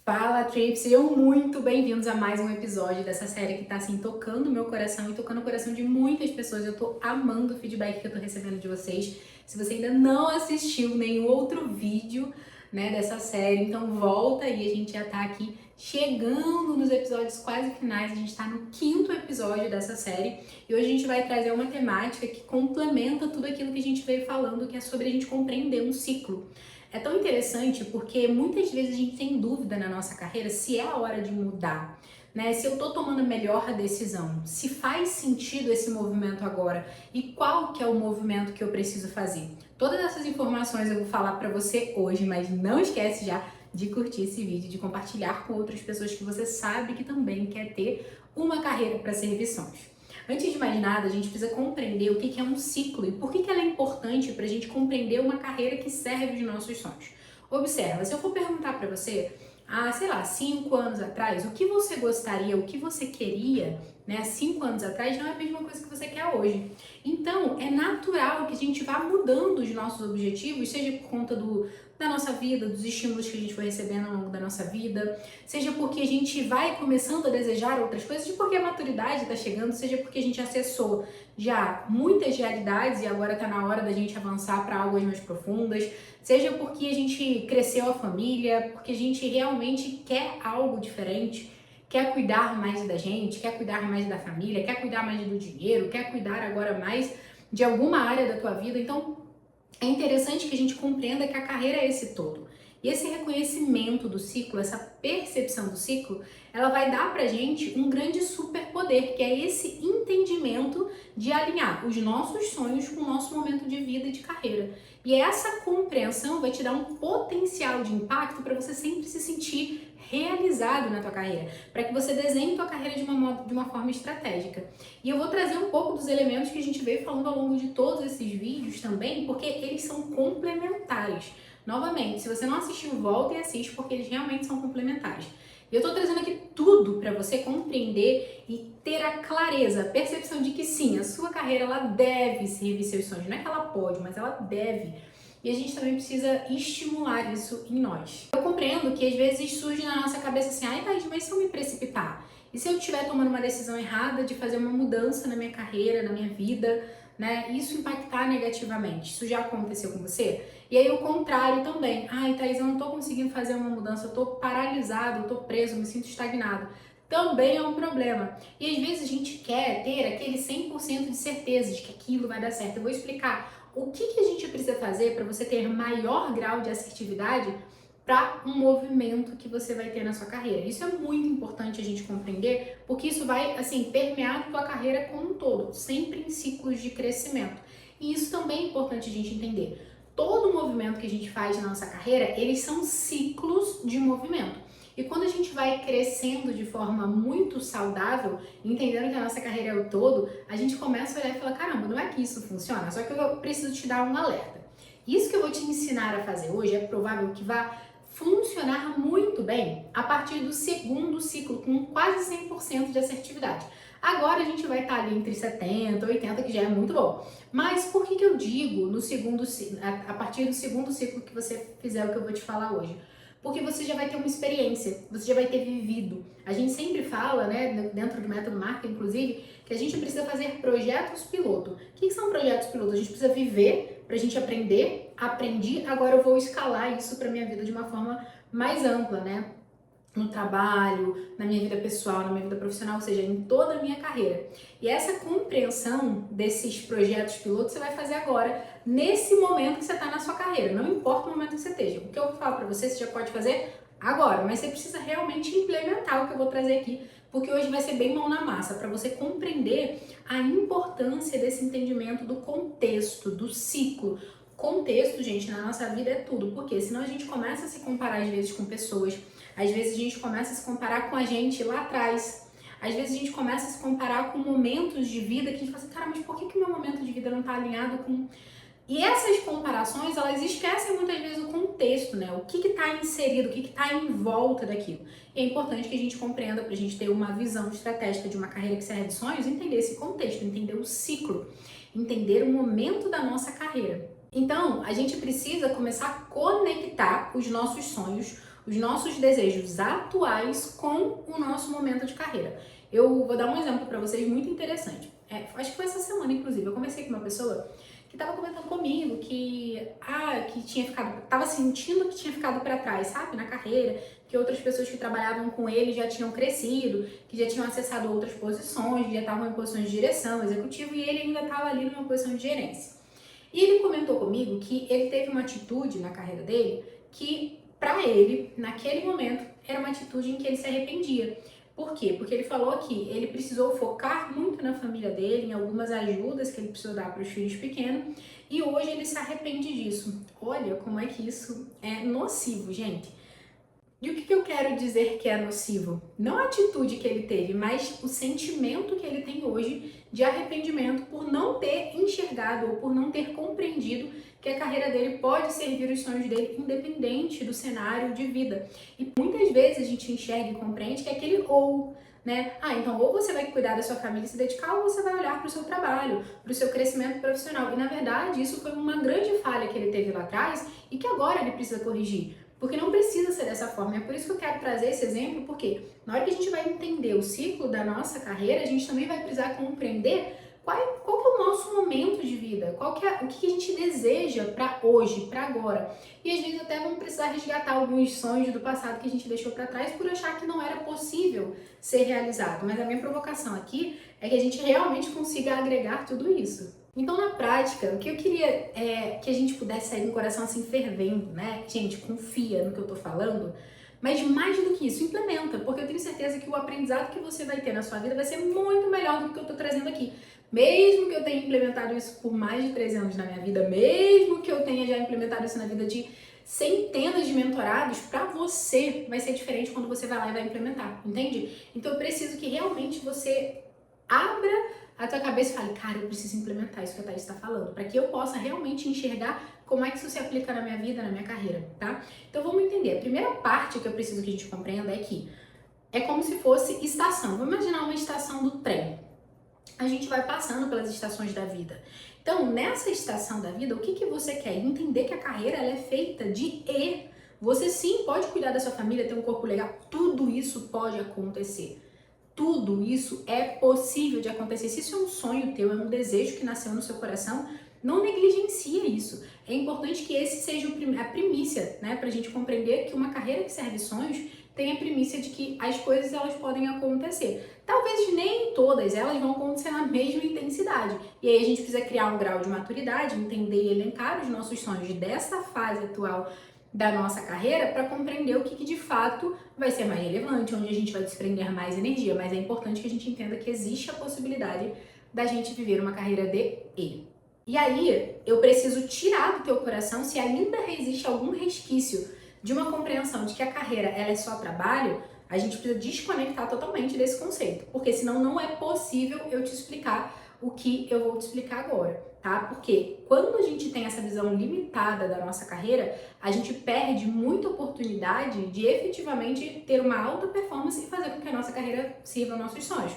Fala, Trips! Sejam muito bem-vindos a mais um episódio dessa série que tá, assim, tocando o meu coração e tocando o coração de muitas pessoas. Eu tô amando o feedback que eu tô recebendo de vocês. Se você ainda não assistiu nenhum outro vídeo, né, dessa série, então volta aí, a gente já tá aqui chegando nos episódios quase finais, a gente tá no 5º episódio dessa série e hoje a gente vai trazer uma temática que complementa tudo aquilo que a gente veio falando, que é sobre a gente compreender um ciclo. É tão interessante porque muitas vezes a gente tem dúvida na nossa carreira se é a hora de mudar, né? Se eu tô tomando a melhor decisão, se faz sentido esse movimento agora e qual que é o movimento que eu preciso fazer. Todas essas informações eu vou falar para você hoje, mas não esquece já de curtir esse vídeo, de compartilhar com outras pessoas que você sabe que também quer ter uma carreira para servir sonhos. Antes de mais nada, a gente precisa compreender o que é um ciclo e por que ela é importante para a gente compreender uma carreira que serve os nossos sonhos. Observa, se eu for perguntar para você, sei lá, 5 anos atrás, o que você gostaria, o que você queria, né, 5 anos atrás, não é a mesma coisa que você quer hoje. Então, é natural que a gente vá mudando os nossos objetivos, seja por conta da nossa vida, dos estímulos que a gente foi recebendo ao longo da nossa vida, seja porque a gente vai começando a desejar outras coisas, seja porque a maturidade está chegando, seja porque a gente acessou já muitas realidades e agora está na hora da gente avançar para águas mais profundas, seja porque a gente cresceu a família, porque a gente realmente quer algo diferente, quer cuidar mais da gente, quer cuidar mais da família, quer cuidar mais do dinheiro, quer cuidar agora mais de alguma área da tua vida. Então, é interessante que a gente compreenda que a carreira é esse todo. E esse reconhecimento do ciclo, essa percepção do ciclo, ela vai dar pra gente um grande superpoder, que é esse entendimento de alinhar os nossos sonhos com o nosso momento de vida e de carreira. E essa compreensão vai te dar um potencial de impacto para você sempre se sentir realizado na tua carreira, para que você desenhe tua carreira de uma forma estratégica. E eu vou trazer um pouco dos elementos que a gente veio falando ao longo de todos esses vídeos também, porque eles são complementares. Novamente, se você não assistiu, volta e assiste, porque eles realmente são complementares. E eu tô trazendo aqui tudo para você compreender e ter a clareza, a percepção de que sim, a sua carreira ela deve servir seus sonhos. Não é que ela pode, mas ela deve. E a gente também precisa estimular isso em nós. Eu compreendo que às vezes surge na nossa cabeça assim, Thaís, mas se eu me precipitar? E se eu estiver tomando uma decisão errada de fazer uma mudança na minha carreira, na minha vida, né? Isso impactar negativamente. Isso já aconteceu com você? E aí o contrário também. Thaís, eu não tô conseguindo fazer uma mudança, eu tô paralisado, eu tô preso, eu me sinto estagnado. Também é um problema. E às vezes a gente quer ter aquele 100% de certeza de que aquilo vai dar certo. Eu vou explicar o que a gente precisa fazer para você ter maior grau de assertividade para um movimento que você vai ter na sua carreira. Isso é muito importante a gente compreender, porque isso vai, assim, permear a tua carreira como um todo, sempre em ciclos de crescimento. E isso também é importante a gente entender. Todo movimento que a gente faz na nossa carreira, eles são ciclos de movimento. E quando a gente vai crescendo de forma muito saudável, entendendo que a nossa carreira é o todo, a gente começa a olhar e falar, caramba, não é que isso funciona? Só que eu preciso te dar um alerta. Isso que eu vou te ensinar a fazer hoje é provável que vá funcionar muito bem a partir do segundo ciclo, com quase 100% de assertividade. Agora a gente vai estar ali entre 70 e 80, que já é muito bom. Mas por que eu digo no segundo, a partir do segundo ciclo que você fizer o que eu vou te falar hoje? Porque você já vai ter uma experiência, você já vai ter vivido. A gente sempre fala, né, dentro do método marketing, inclusive, que a gente precisa fazer projetos piloto. O que são projetos piloto? A gente precisa viver pra gente aprender, aprendi, agora eu vou escalar isso pra minha vida de uma forma mais ampla, né? No trabalho, na minha vida pessoal, na minha vida profissional, ou seja, em toda a minha carreira. E essa compreensão desses projetos pilotos você vai fazer agora, nesse momento que você está na sua carreira. Não importa o momento que você esteja. O que eu vou falar para você, você já pode fazer agora, mas você precisa realmente implementar o que eu vou trazer aqui, porque hoje vai ser bem mão na massa, para você compreender a importância desse entendimento do contexto, do ciclo. Contexto, gente, na nossa vida é tudo, porque senão a gente começa a se comparar às vezes com pessoas, às vezes a gente começa a se comparar com a gente lá atrás, às vezes a gente começa a se comparar com momentos de vida que a gente fala assim, cara, mas por que o meu momento de vida não está alinhado com... E essas comparações, elas esquecem muitas vezes o contexto, né? O que está inserido, o que está em volta daquilo. E é importante que a gente compreenda, para a gente ter uma visão estratégica de uma carreira que serve de sonhos, entender esse contexto, entender o ciclo, entender o momento da nossa carreira. Então, a gente precisa começar a conectar os nossos sonhos os nossos desejos atuais com o nosso momento de carreira. Eu vou dar um exemplo para vocês muito interessante. Acho que foi essa semana, inclusive, eu conversei com uma pessoa que estava comentando comigo que tinha ficado, tava sentindo que tinha ficado para trás, sabe, na carreira, que outras pessoas que trabalhavam com ele já tinham crescido, que já tinham acessado outras posições, já estavam em posições de direção, executivo, e ele ainda estava ali numa posição de gerência. E ele comentou comigo que ele teve uma atitude na carreira dele que, para ele, naquele momento, era uma atitude em que ele se arrependia. Por quê? Porque ele falou que ele precisou focar muito na família dele, em algumas ajudas que ele precisou dar para os filhos pequenos, e hoje ele se arrepende disso. Olha como é que isso é nocivo, gente. E o que eu quero dizer que é nocivo? Não a atitude que ele teve, mas o sentimento que ele tem hoje de arrependimento por não ter enxergado ou por não ter compreendido que a carreira dele pode servir os sonhos dele independente do cenário de vida. E muitas vezes a gente enxerga e compreende que é aquele ou, né? Então ou você vai cuidar da sua família e se dedicar, ou você vai olhar para o seu trabalho, para o seu crescimento profissional. E na verdade isso foi uma grande falha que ele teve lá atrás e que agora ele precisa corrigir. Porque não precisa ser dessa forma. É por isso que eu quero trazer esse exemplo, porque na hora que a gente vai entender o ciclo da nossa carreira, a gente também vai precisar compreender qual que é o nosso momento de vida, o que a gente deseja para hoje, para agora. E às vezes até vamos precisar resgatar alguns sonhos do passado que a gente deixou para trás por achar que não era possível ser realizado. Mas a minha provocação aqui é que a gente realmente consiga agregar tudo isso. Então, na prática, o que eu queria é que a gente pudesse sair com o coração assim fervendo, né? Gente, confia no que eu tô falando, mas mais do que isso, implementa, porque eu tenho certeza que o aprendizado que você vai ter na sua vida vai ser muito melhor do que eu tô trazendo aqui. Mesmo que eu tenha implementado isso por mais de 3 anos na minha vida, mesmo que eu tenha já implementado isso na vida de centenas de mentorados, para você vai ser diferente quando você vai lá e vai implementar, entende? Então, eu preciso que realmente você abra a tua cabeça e fale, cara, eu preciso implementar isso que a Thaís está falando, para que eu possa realmente enxergar como é que isso se aplica na minha vida, na minha carreira, tá? Então vamos entender. A primeira parte que eu preciso que a gente compreenda é que é como se fosse estação. Vamos imaginar uma estação do trem. A gente vai passando pelas estações da vida. Então, nessa estação da vida, o que você quer? Entender que a carreira ela é feita de e. Você sim pode cuidar da sua família, ter um corpo legal, tudo isso pode acontecer. Tudo isso é possível de acontecer. Se isso é um sonho teu, é um desejo que nasceu no seu coração, não negligencia isso. É importante que esse seja a primícia, né? Pra gente compreender que uma carreira que serve sonhos tem a primícia de que as coisas elas podem acontecer. Talvez nem todas elas vão acontecer na mesma intensidade. E aí a gente precisa criar um grau de maturidade, entender e elencar os nossos sonhos dessa fase atual da nossa carreira para compreender o que de fato vai ser mais relevante, onde a gente vai desprender mais energia, mas é importante que a gente entenda que existe a possibilidade da gente viver uma carreira de E. E aí, eu preciso tirar do teu coração, se ainda existe algum resquício de uma compreensão de que a carreira ela é só trabalho, a gente precisa desconectar totalmente desse conceito, porque senão não é possível eu te explicar o que eu vou te explicar agora, tá? Porque quando a gente tem essa visão limitada da nossa carreira, a gente perde muita oportunidade de efetivamente ter uma alta performance e fazer com que a nossa carreira sirva aos nossos sonhos.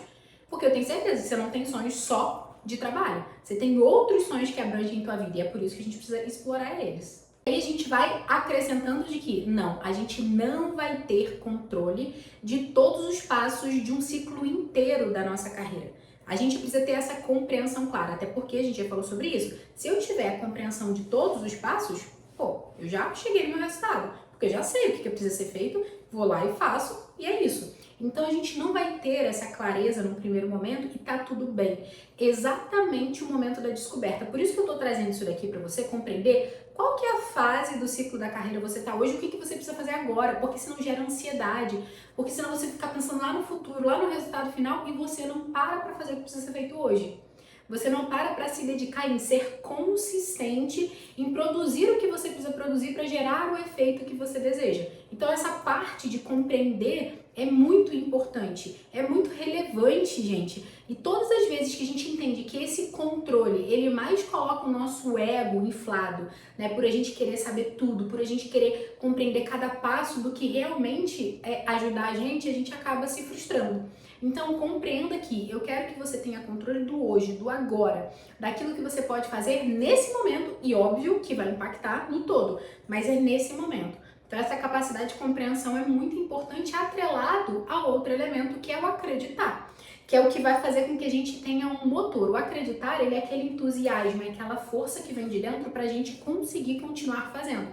Porque eu tenho certeza que você não tem sonhos só de trabalho, você tem outros sonhos que abrangem tua vida e é por isso que a gente precisa explorar eles. Aí a gente vai acrescentando de que não, a gente não vai ter controle de todos os passos de um ciclo inteiro da nossa carreira. A gente precisa ter essa compreensão clara, até porque a gente já falou sobre isso. Se eu tiver a compreensão de todos os passos, eu já cheguei no meu resultado, porque eu já sei o que precisa ser feito, vou lá e faço, e é isso. Então a gente não vai ter essa clareza no primeiro momento e tá tudo bem. Exatamente o momento da descoberta. Por isso que eu tô trazendo isso daqui para você compreender qual que é a fase do ciclo da carreira você tá hoje, o que você precisa fazer agora, porque senão gera ansiedade, porque senão você fica pensando lá no futuro, lá no resultado final e você não para fazer o que precisa ser feito hoje. Você não para se dedicar em ser consistente, em produzir o que você precisa produzir para gerar o efeito que você deseja. Então essa parte de compreender é muito importante, é muito relevante, gente. E todas as vezes que a gente entende que esse controle, ele mais coloca o nosso ego inflado, né? Por a gente querer saber tudo, por a gente querer compreender cada passo do que realmente é ajudar a gente acaba se frustrando. Então compreenda que eu quero que você tenha controle do hoje, do agora, daquilo que você pode fazer nesse momento e óbvio que vai impactar no todo, mas é nesse momento. Então essa capacidade de compreensão é muito importante, atrelado a outro elemento que é o acreditar, que é o que vai fazer com que a gente tenha um motor. O acreditar, ele é aquele entusiasmo, é aquela força que vem de dentro para a gente conseguir continuar fazendo.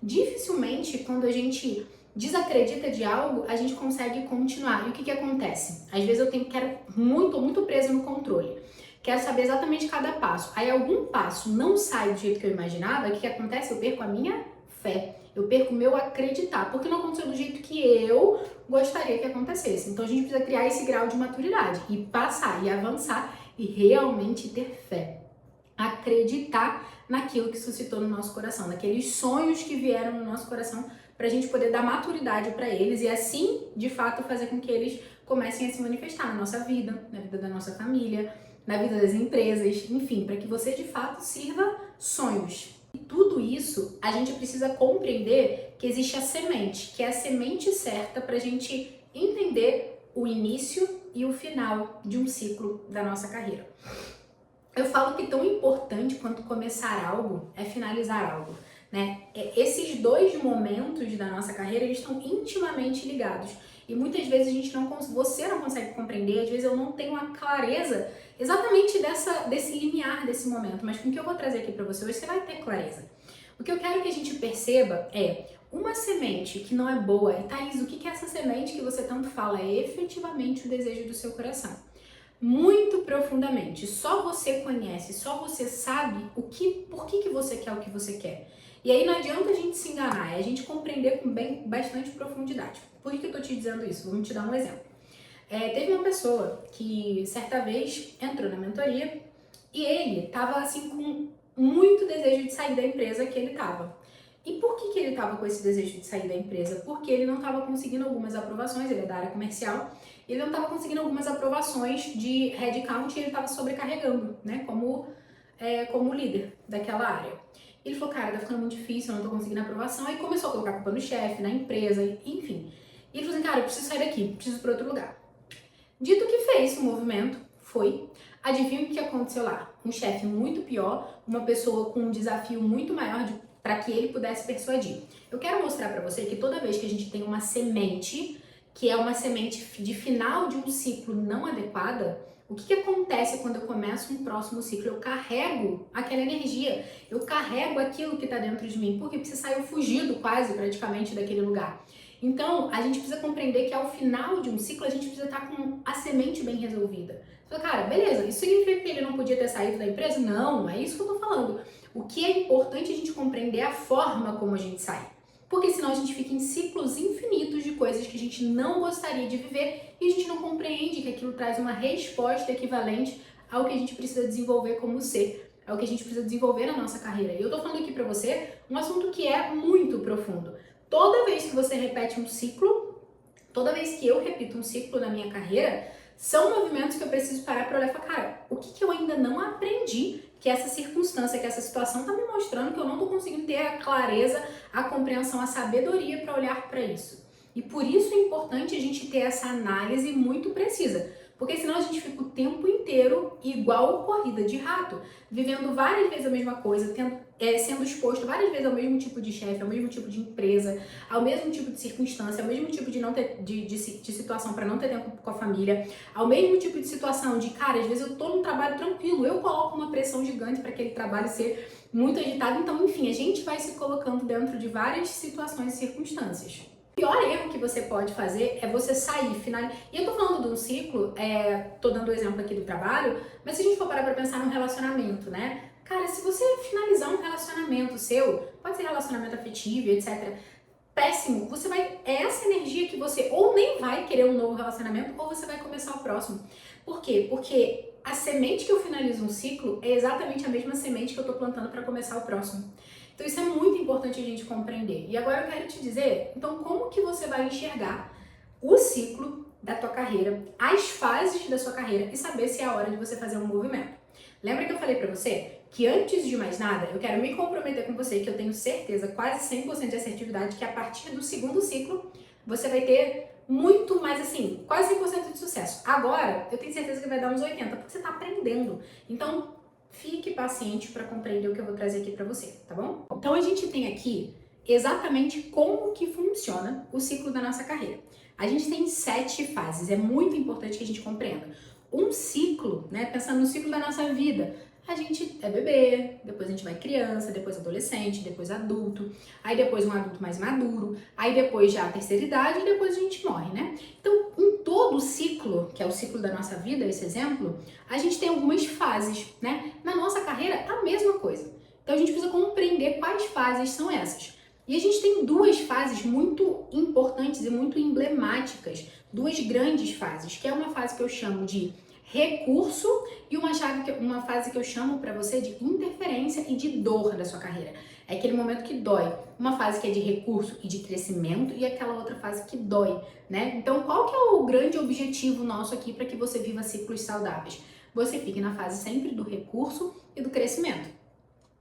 Dificilmente, quando a gente desacredita de algo, a gente consegue continuar. E o que acontece? Às vezes eu quero muito preso no controle. Quero saber exatamente cada passo. Aí algum passo não sai do jeito que eu imaginava, o que acontece? Eu perco a minha fé. Eu perco o meu acreditar, porque não aconteceu do jeito que eu gostaria que acontecesse. Então a gente precisa criar esse grau de maturidade e passar e avançar e realmente ter fé. Acreditar naquilo que suscitou no nosso coração, naqueles sonhos que vieram no nosso coração, para a gente poder dar maturidade para eles e assim, de fato, fazer com que eles comecem a se manifestar na nossa vida, na vida da nossa família, na vida das empresas, enfim, para que você de fato sirva sonhos. E tudo isso a gente precisa compreender que existe a semente, que é a semente certa para a gente entender o início e o final de um ciclo da nossa carreira. Eu falo que tão importante quanto começar algo é finalizar algo, né? Esses dois momentos da nossa carreira, eles estão intimamente ligados. E muitas vezes você não consegue compreender, às vezes eu não tenho a clareza exatamente desse limiar desse momento, mas com o que eu vou trazer aqui para você hoje, você vai ter clareza. O que eu quero que a gente perceba é uma semente que não é boa. E Thaís, o que é essa semente que você tanto fala? É efetivamente o desejo do seu coração. Muito profundamente. Só você conhece, só você sabe por que você quer o que você quer. E aí não adianta a gente se enganar, é a gente compreender com bastante profundidade. Por que eu tô te dizendo isso? Vou te dar um exemplo. Teve uma pessoa que certa vez entrou na mentoria e ele tava assim com muito desejo de sair da empresa que ele tava. E por que ele tava com esse desejo de sair da empresa? Porque ele não estava conseguindo algumas aprovações, ele é da área comercial, ele não estava conseguindo algumas aprovações de headcount e ele estava sobrecarregando, né, como líder daquela área. Ele falou, cara, tá ficando muito difícil, eu não tô conseguindo aprovação. Aí começou a colocar a culpa no chefe, na empresa, enfim. E ele falou assim, cara, eu preciso sair daqui, preciso ir para outro lugar. Dito que fez o movimento, foi. Adivinha o que aconteceu lá? Um chefe muito pior, uma pessoa com um desafio muito maior para que ele pudesse persuadir. Eu quero mostrar para você que toda vez que a gente tem uma semente, que é uma semente de final de um ciclo não adequada, o que acontece quando eu começo um próximo ciclo? Eu carrego aquela energia, eu carrego aquilo que está dentro de mim, porque você saiu fugido quase, praticamente, daquele lugar. Então, a gente precisa compreender que ao final de um ciclo, a gente precisa estar com a semente bem resolvida. Você fala, cara, beleza, isso significa que ele não podia ter saído da empresa? Não, é isso que eu tô falando. O que é importante a gente compreender é a forma como a gente sai. Porque senão a gente fica em ciclos infinitos de coisas que a gente não gostaria de viver e a gente não compreende que aquilo traz uma resposta equivalente ao que a gente precisa desenvolver como ser, ao que a gente precisa desenvolver na nossa carreira. E eu tô falando aqui pra você um assunto que é muito profundo. Toda vez que você repete um ciclo, toda vez que eu repito um ciclo na minha carreira, são movimentos que eu preciso parar para olhar e falar, cara, o que eu ainda não aprendi que essa circunstância, que essa situação tá me mostrando que eu não tô conseguindo ter a clareza, a compreensão, a sabedoria para olhar para isso. E por isso é importante a gente ter essa análise muito precisa, porque senão a gente fica o tempo inteiro igual corrida de rato, vivendo várias vezes a mesma coisa, sendo exposto várias vezes ao mesmo tipo de chefe, ao mesmo tipo de empresa, ao mesmo tipo de circunstância, ao mesmo tipo de situação para não ter tempo com a família, ao mesmo tipo de situação de, cara, às vezes eu tô num trabalho tranquilo, eu coloco uma pressão gigante para aquele trabalho ser muito agitado, então, enfim, a gente vai se colocando dentro de várias situações e circunstâncias. O pior erro que você pode fazer é você sair, finalizar. E eu tô falando de um ciclo, tô dando o exemplo aqui do trabalho, mas se a gente for parar pra pensar num relacionamento, né? Cara, se você finalizar um relacionamento seu, pode ser relacionamento afetivo, etc., péssimo, é essa energia que você ou nem vai querer um novo relacionamento, ou você vai começar o próximo. Por quê? Porque a semente que eu finalizo um ciclo é exatamente a mesma semente que eu tô plantando para começar o próximo. Então isso é muito importante a gente compreender. E agora eu quero te dizer, então como que você vai enxergar o ciclo da tua carreira, as fases da sua carreira e saber se é a hora de você fazer um movimento. Lembra que eu falei pra você que antes de mais nada, eu quero me comprometer com você, que eu tenho certeza, quase 100% de assertividade, que a partir do segundo ciclo, você vai ter muito mais assim, quase 100% de sucesso. Agora, eu tenho certeza que vai dar uns 80%, porque você tá aprendendo. Então, fique paciente para compreender o que eu vou trazer aqui para você, tá bom? Então a gente tem aqui exatamente como que funciona o ciclo da nossa carreira. A gente tem 7 fases, é muito importante que a gente compreenda. Um ciclo, né, pensando no ciclo da nossa vida, a gente é bebê, depois a gente vai criança, depois adolescente, depois adulto, aí depois um adulto mais maduro, aí depois já a terceira idade e depois a gente morre, né? Então, em todo o ciclo, que é o ciclo da nossa vida, esse exemplo, a gente tem algumas fases, né? Na nossa carreira, a mesma coisa. Então, a gente precisa compreender quais fases são essas. E a gente tem 2 fases muito importantes e muito emblemáticas, 2 grandes fases, que é uma fase que eu chamo de recurso e uma fase que eu chamo para você de interferência e de dor da sua carreira. É aquele momento que dói. Uma fase que é de recurso e de crescimento e aquela outra fase que dói, né? Então, qual que é o grande objetivo nosso aqui para que você viva ciclos saudáveis? Você fique na fase sempre do recurso e do crescimento.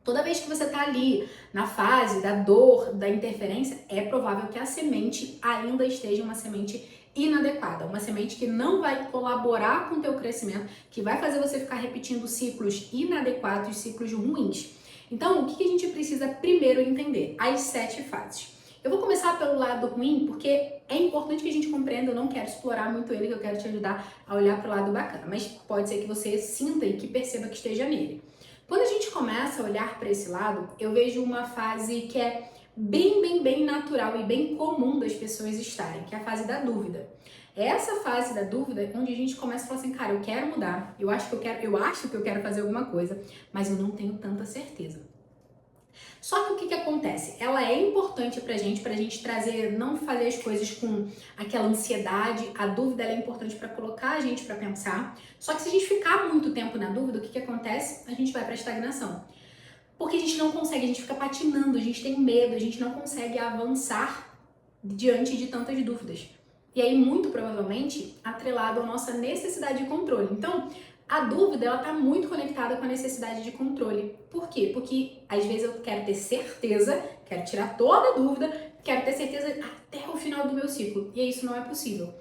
Toda vez que você está ali na fase da dor, da interferência, é provável que a semente ainda esteja uma semente inadequada, uma semente que não vai colaborar com o teu crescimento, que vai fazer você ficar repetindo ciclos inadequados, ciclos ruins. Então, o que a gente precisa primeiro entender? As 7 fases. Eu vou começar pelo lado ruim, porque é importante que a gente compreenda, eu não quero explorar muito ele, que eu quero te ajudar a olhar para o lado bacana, mas pode ser que você sinta e que perceba que esteja nele. Quando a gente começa a olhar para esse lado, eu vejo uma fase que é bem natural e bem comum das pessoas estarem, que é a fase da dúvida. É essa fase da dúvida onde a gente começa a falar assim, cara, eu quero mudar, eu acho que eu quero fazer alguma coisa, mas eu não tenho tanta certeza. Só que o que acontece? Ela é importante pra gente trazer, não fazer as coisas com aquela ansiedade, a dúvida ela é importante para colocar a gente para pensar. Só que se a gente ficar muito tempo na dúvida, o que acontece? A gente vai pra estagnação. Porque a gente não consegue, a gente fica patinando, a gente tem medo, a gente não consegue avançar diante de tantas dúvidas. E aí, muito provavelmente, atrelado à nossa necessidade de controle. Então, a dúvida, ela tá muito conectada com a necessidade de controle. Por quê? Porque, às vezes, eu quero ter certeza, quero tirar toda a dúvida, quero ter certeza até o final do meu ciclo. E isso não é possível.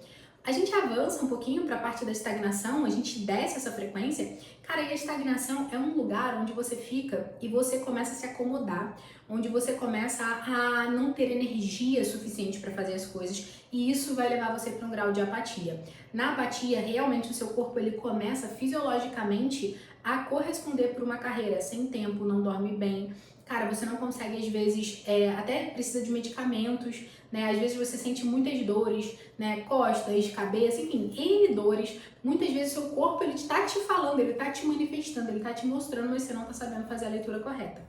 A gente avança um pouquinho para a parte da estagnação, a gente desce essa frequência. Cara, e a estagnação é um lugar onde você fica e você começa a se acomodar, onde você começa a não ter energia suficiente para fazer as coisas, e isso vai levar você para um grau de apatia. Na apatia, realmente o seu corpo ele começa fisiologicamente a corresponder por uma carreira sem tempo, não dorme bem. Cara, você não consegue, às vezes, até precisa de medicamentos, né? Às vezes você sente muitas dores, né? Costas, cabeça, enfim, N dores. Muitas vezes o seu corpo, ele está te falando, ele está te manifestando, ele está te mostrando, mas você não está sabendo fazer a leitura correta.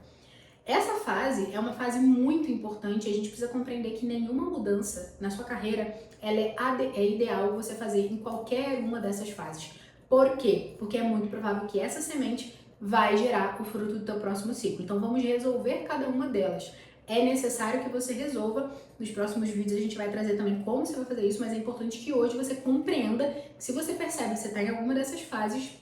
Essa fase é uma fase muito importante, a gente precisa compreender que nenhuma mudança na sua carreira, ela é ideal você fazer em qualquer uma dessas fases. Por quê? Porque é muito provável que essa semente vai gerar o fruto do teu próximo ciclo. Então vamos resolver cada uma delas. É necessário que você resolva. Nos próximos vídeos a gente vai trazer também como você vai fazer isso, mas é importante que hoje você compreenda que se você percebe que você está em alguma dessas fases,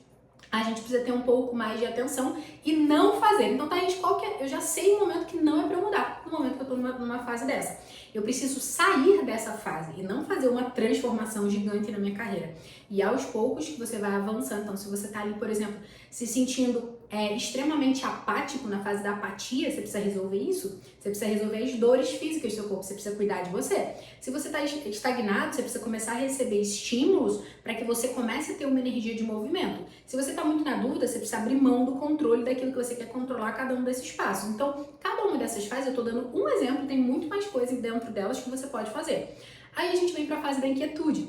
a gente precisa ter um pouco mais de atenção e não fazer. Então, Thaís, eu já sei o momento que não é para eu mudar, no momento que eu tô numa fase dessa. Eu preciso sair dessa fase e não fazer uma transformação gigante na minha carreira. E aos poucos que você vai avançando. Então, se você tá ali, por exemplo, se sentindo extremamente apático na fase da apatia, você precisa resolver isso. Você precisa resolver as dores físicas do seu corpo, você precisa cuidar de você. Se você tá estagnado, você precisa começar a receber estímulos para que você comece a ter uma energia de movimento. Se você tá muito na dúvida, você precisa abrir mão do controle daquilo que você quer controlar cada um desses passos. Então, cada uma dessas fases, eu tô dando um exemplo, tem muito mais coisa dentro delas que você pode fazer. Aí a gente vem para a fase da inquietude.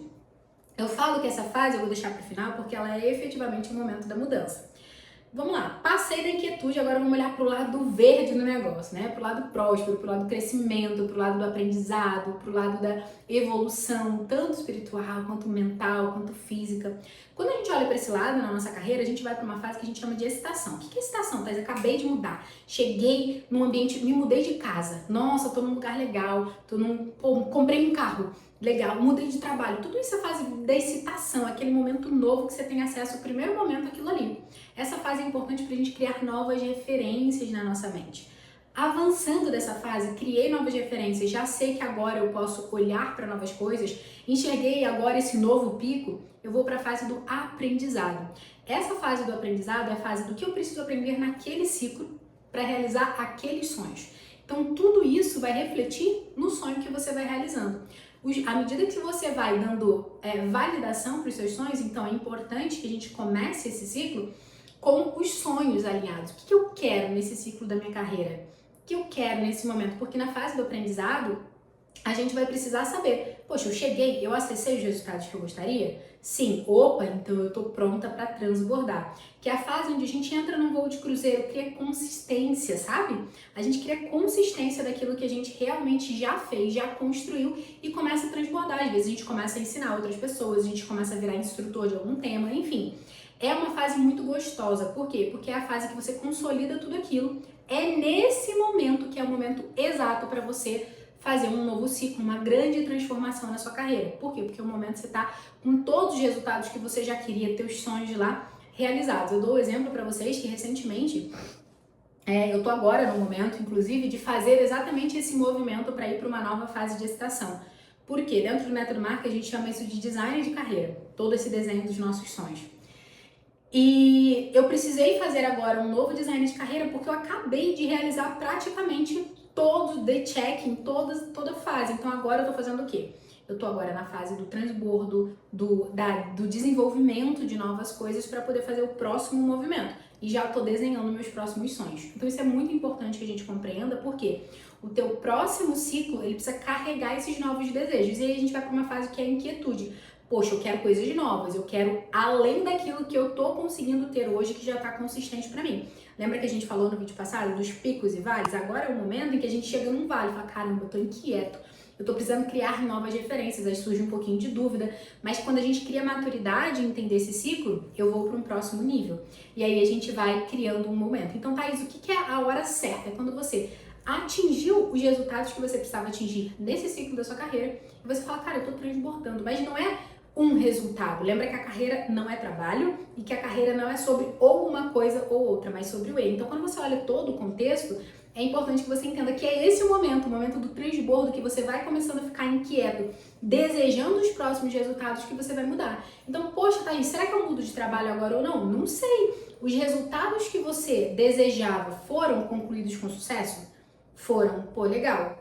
Eu falo que essa fase eu vou deixar para o final porque ela é efetivamente o momento da mudança. Vamos lá, passei da inquietude, agora vamos olhar para o lado verde do negócio, né? Para o lado próspero, para o lado do crescimento, para o lado do aprendizado, para o lado da evolução, tanto espiritual, quanto mental, quanto física. Quando a gente olha para esse lado na nossa carreira, a gente vai para uma fase que a gente chama de excitação. O que é excitação, Thais? Acabei de mudar, cheguei num ambiente, me mudei de casa, nossa, tô num lugar legal, comprei um carro. Legal, mudei de trabalho. Tudo isso é a fase da excitação, aquele momento novo que você tem acesso, o primeiro momento àquilo ali. Essa fase é importante para a gente criar novas referências na nossa mente. Avançando dessa fase, criei novas referências, já sei que agora eu posso olhar para novas coisas, enxerguei agora esse novo pico, eu vou para a fase do aprendizado. Essa fase do aprendizado é a fase do que eu preciso aprender naquele ciclo para realizar aqueles sonhos. Então, tudo isso vai refletir no sonho que você vai realizando. À medida que você vai dando validação para os seus sonhos, então é importante que a gente comece esse ciclo com os sonhos alinhados. O que eu quero nesse ciclo da minha carreira? O que eu quero nesse momento? Porque na fase do aprendizado, a gente vai precisar saber, poxa, eu cheguei, eu acessei os resultados que eu gostaria? Sim, opa, então eu tô pronta para transbordar. Que é a fase onde a gente entra num voo de cruzeiro, cria consistência, sabe? A gente cria consistência daquilo que a gente realmente já fez, já construiu e começa a transbordar. Às vezes a gente começa a ensinar outras pessoas, a gente começa a virar instrutor de algum tema, enfim. É uma fase muito gostosa. Por quê? Porque é a fase que você consolida tudo aquilo. É nesse momento que é o momento exato para você fazer um novo ciclo, uma grande transformação na sua carreira. Por quê? Porque é o momento que você está com todos os resultados que você já queria, teus sonhos lá realizados. Eu dou um exemplo para vocês que recentemente, eu tô agora no momento, inclusive, de fazer exatamente esse movimento para ir para uma nova fase de excitação. Por quê? Dentro do método Marca a gente chama isso de design de carreira, todo esse desenho dos nossos sonhos. E eu precisei fazer agora um novo design de carreira porque eu acabei de realizar praticamente todo the check em toda fase. Então agora eu tô fazendo o quê? Eu tô agora na fase do transbordo, do desenvolvimento de novas coisas para poder fazer o próximo movimento. E já tô desenhando meus próximos sonhos. Então isso é muito importante que a gente compreenda, porque o teu próximo ciclo, ele precisa carregar esses novos desejos. E aí a gente vai para uma fase que é a inquietude. Poxa, eu quero coisas novas, eu quero além daquilo que eu tô conseguindo ter hoje, que já tá consistente pra mim. Lembra que a gente falou no vídeo passado dos picos e vales? Agora é o momento em que a gente chega num vale e fala, caramba, eu tô inquieto, eu tô precisando criar novas referências, aí surge um pouquinho de dúvida, mas quando a gente cria maturidade em entender esse ciclo, eu vou para um próximo nível. E aí a gente vai criando um momento. Então, Thaís, o que é a hora certa? É quando você atingiu os resultados que você precisava atingir nesse ciclo da sua carreira, e você fala, cara, eu tô transbordando, mas não é um resultado. Lembra que a carreira não é trabalho e que a carreira não é sobre ou uma coisa ou outra, mas sobre o E. Então, quando você olha todo o contexto, é importante que você entenda que é esse o momento do transbordo, que você vai começando a ficar inquieto, desejando os próximos resultados que você vai mudar. Então, poxa, Thaís, será que eu mudo de trabalho agora ou não? Não sei. Os resultados que você desejava foram concluídos com sucesso? Foram. Pô, legal.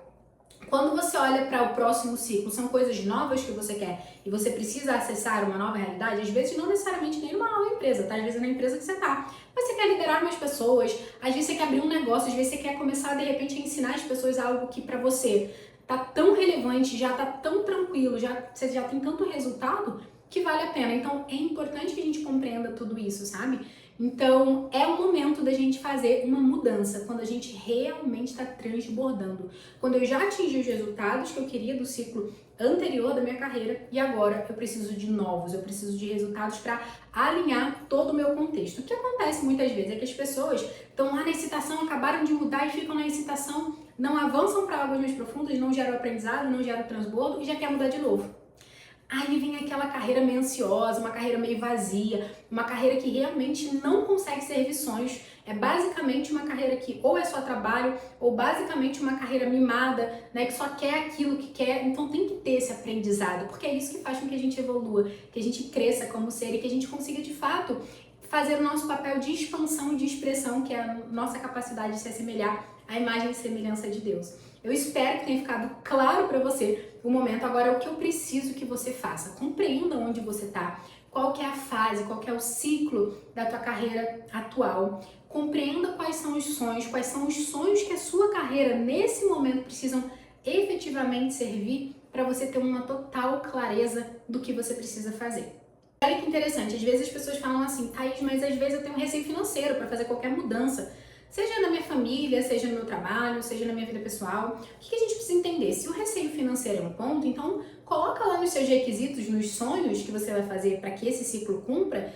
Quando você olha para o próximo ciclo, são coisas novas que você quer e você precisa acessar uma nova realidade, às vezes não necessariamente nem numa nova empresa, tá? Às vezes é na empresa que você tá. Mas você quer liderar mais pessoas, às vezes você quer abrir um negócio, às vezes você quer começar de repente a ensinar as pessoas algo que para você tá tão relevante, já tá tão tranquilo, você já tem tanto resultado que vale a pena. Então é importante que a gente compreenda tudo isso, sabe? Então, é o momento da gente fazer uma mudança, quando a gente realmente está transbordando. Quando eu já atingi os resultados que eu queria do ciclo anterior da minha carreira e agora eu preciso de novos, eu preciso de resultados para alinhar todo o meu contexto. O que acontece muitas vezes é que as pessoas estão lá na excitação, acabaram de mudar e ficam na excitação, não avançam para águas mais profundas, não geram aprendizado, não geram transbordo e já quer mudar de novo. Aí vem aquela carreira meio ansiosa, uma carreira meio vazia, uma carreira que realmente não consegue servir sonhos. É basicamente uma carreira que ou é só trabalho, ou basicamente uma carreira mimada, né, que só quer aquilo que quer. Então tem que ter esse aprendizado, porque é isso que faz com que a gente evolua, que a gente cresça como ser e que a gente consiga de fato fazer o nosso papel de expansão e de expressão, que é a nossa capacidade de se assemelhar à imagem e semelhança de Deus. Eu espero que tenha ficado claro para você o momento. Agora, o que eu preciso que você faça? Compreenda onde você está, qual que é a fase, qual que é o ciclo da tua carreira atual. Compreenda quais são os sonhos que a sua carreira nesse momento precisam efetivamente servir para você ter uma total clareza do que você precisa fazer. Olha que interessante, às vezes as pessoas falam assim, Thaís, mas às vezes eu tenho um receio financeiro para fazer qualquer mudança. Seja na minha família, seja no meu trabalho, seja na minha vida pessoal. O que a gente precisa entender? Se o receio financeiro é um ponto, então coloca lá nos seus requisitos, nos sonhos que você vai fazer para que esse ciclo cumpra,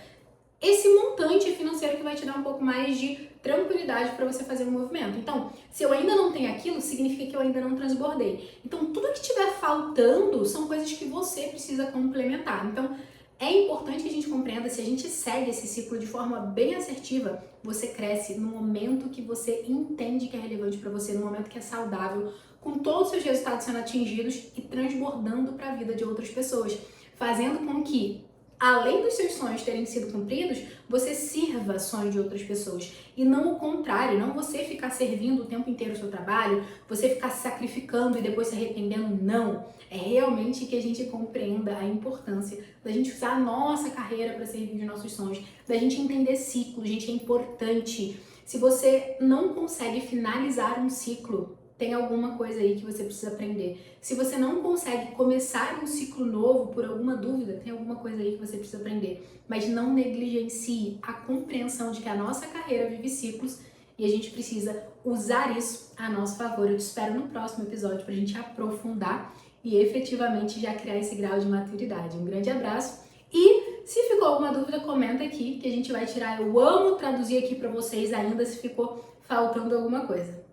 esse montante financeiro que vai te dar um pouco mais de tranquilidade para você fazer um movimento. Então, se eu ainda não tenho aquilo, significa que eu ainda não transbordei. Então, tudo que estiver faltando são coisas que você precisa complementar. Então, é importante que a gente compreenda, se a gente segue esse ciclo de forma bem assertiva, você cresce no momento que você entende que é relevante para você, no momento que é saudável, com todos os seus resultados sendo atingidos e transbordando para a vida de outras pessoas, fazendo com que além dos seus sonhos terem sido cumpridos, você sirva sonhos de outras pessoas. E não o contrário, não você ficar servindo o tempo inteiro o seu trabalho, você ficar se sacrificando e depois se arrependendo, não. É realmente que a gente compreenda a importância da gente usar a nossa carreira para servir os nossos sonhos, da gente entender ciclos, gente, é importante. Se você não consegue finalizar um ciclo, tem alguma coisa aí que você precisa aprender. Se você não consegue começar um ciclo novo por alguma dúvida, tem alguma coisa aí que você precisa aprender. Mas não negligencie a compreensão de que a nossa carreira vive ciclos e a gente precisa usar isso a nosso favor. Eu te espero no próximo episódio para a gente aprofundar e efetivamente já criar esse grau de maturidade. Um grande abraço e se ficou alguma dúvida, comenta aqui que a gente vai tirar. Eu amo traduzir aqui para vocês ainda se ficou faltando alguma coisa.